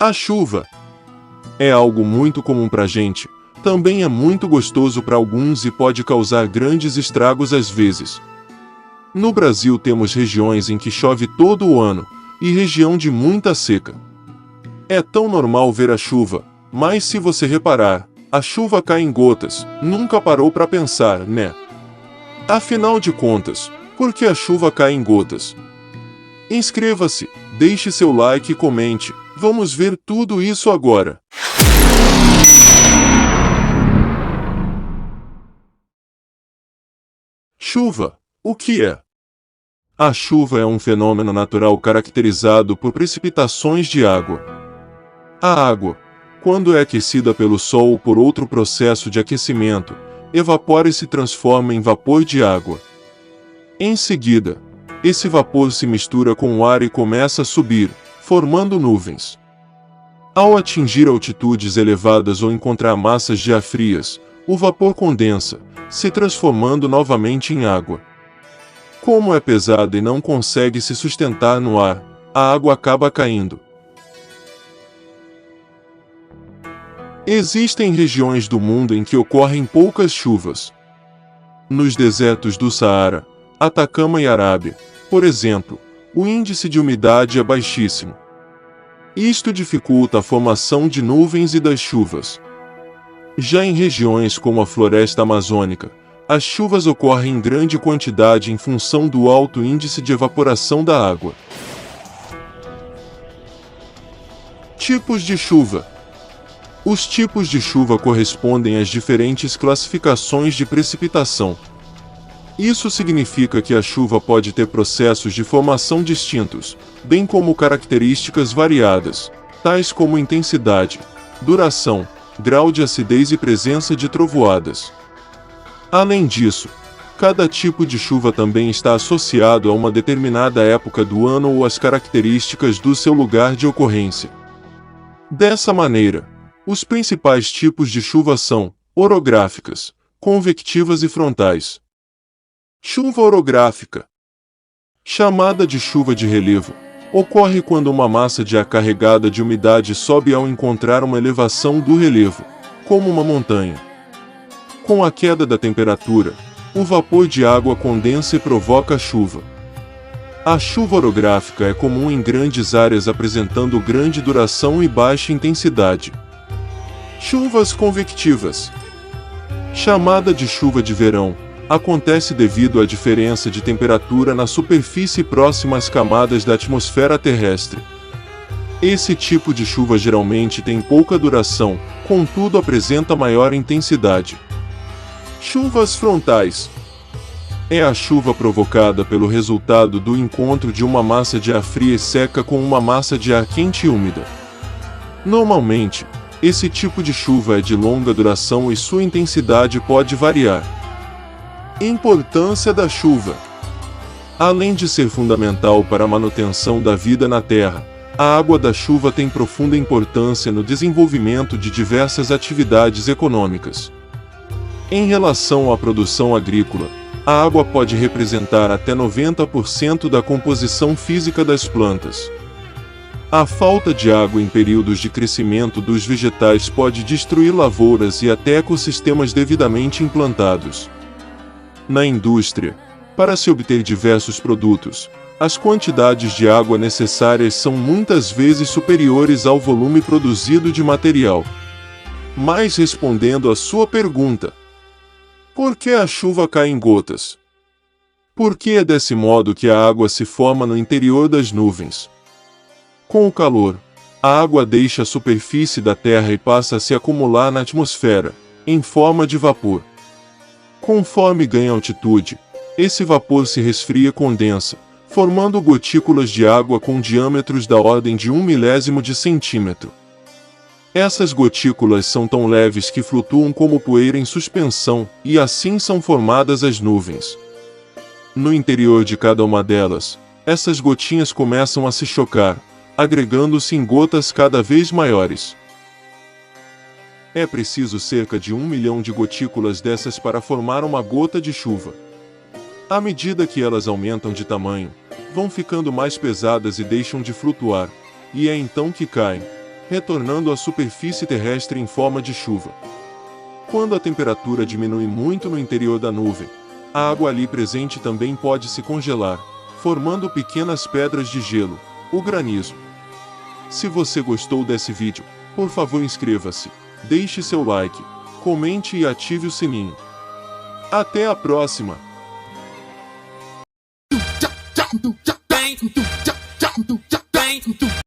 A chuva é algo muito comum pra gente, também é muito gostoso para alguns e pode causar grandes estragos às vezes. No Brasil temos regiões em que chove todo o ano, e região de muita seca. É tão normal ver a chuva, mas se você reparar, a chuva cai em gotas, nunca parou para pensar, né? Afinal de contas, por que a chuva cai em gotas? Inscreva-se, deixe seu like e comente, vamos ver tudo isso agora. Chuva, o que é? A chuva é um fenômeno natural caracterizado por precipitações de água. A água, quando é aquecida pelo sol ou por outro processo de aquecimento, evapora e se transforma em vapor de água. Em seguida, esse vapor se mistura com o ar e começa a subir, formando nuvens. Ao atingir altitudes elevadas ou encontrar massas de ar frias, o vapor condensa, se transformando novamente em água. Como é pesada e não consegue se sustentar no ar, a água acaba caindo. Existem regiões do mundo em que ocorrem poucas chuvas. Nos desertos do Saara, Atacama e Arábia, por exemplo, o índice de umidade é baixíssimo. Isto dificulta a formação de nuvens e das chuvas. Já em regiões como a floresta amazônica, as chuvas ocorrem em grande quantidade em função do alto índice de evaporação da água. Tipos de chuva. Os tipos de chuva correspondem às diferentes classificações de precipitação. Isso significa que a chuva pode ter processos de formação distintos, bem como características variadas, tais como intensidade, duração, grau de acidez e presença de trovoadas. Além disso, cada tipo de chuva também está associado a uma determinada época do ano ou às características do seu lugar de ocorrência. Dessa maneira, os principais tipos de chuva são orográficas, convectivas e frontais. Chuva orográfica, chamada de chuva de relevo, ocorre quando uma massa de ar carregada de umidade sobe ao encontrar uma elevação do relevo, como uma montanha. Com a queda da temperatura, o vapor de água condensa e provoca a chuva. A chuva orográfica é comum em grandes áreas apresentando grande duração e baixa intensidade. Chuvas convectivas, chamada de chuva de verão, acontece devido à diferença de temperatura na superfície próxima às camadas da atmosfera terrestre. Esse tipo de chuva geralmente tem pouca duração, contudo apresenta maior intensidade. Chuvas frontais. É a chuva provocada pelo resultado do encontro de uma massa de ar fria e seca com uma massa de ar quente e úmida. Normalmente, esse tipo de chuva é de longa duração e sua intensidade pode variar. Importância da chuva. Além de ser fundamental para a manutenção da vida na Terra, a água da chuva tem profunda importância no desenvolvimento de diversas atividades econômicas. Em relação à produção agrícola, a água pode representar até 90% da composição física das plantas. A falta de água em períodos de crescimento dos vegetais pode destruir lavouras e até ecossistemas devidamente implantados. Na indústria, para se obter diversos produtos, as quantidades de água necessárias são muitas vezes superiores ao volume produzido de material. Mas respondendo à sua pergunta, por que a chuva cai em gotas? Porque é desse modo que a água se forma no interior das nuvens. Com o calor, a água deixa a superfície da Terra e passa a se acumular na atmosfera, em forma de vapor. Conforme ganha altitude, esse vapor se resfria e condensa, formando gotículas de água com diâmetros da ordem de 1/1000 de centímetro. Essas gotículas são tão leves que flutuam como poeira em suspensão, e assim são formadas as nuvens. No interior de cada uma delas, essas gotinhas começam a se chocar, agregando-se em gotas cada vez maiores. É preciso cerca de 1 milhão de gotículas dessas para formar uma gota de chuva. À medida que elas aumentam de tamanho, vão ficando mais pesadas e deixam de flutuar, e é então que caem, retornando à superfície terrestre em forma de chuva. Quando a temperatura diminui muito no interior da nuvem, a água ali presente também pode se congelar, formando pequenas pedras de gelo, o granizo. Se você gostou desse vídeo, por favor inscreva-se, deixe seu like, comente e ative o sininho. Até a próxima!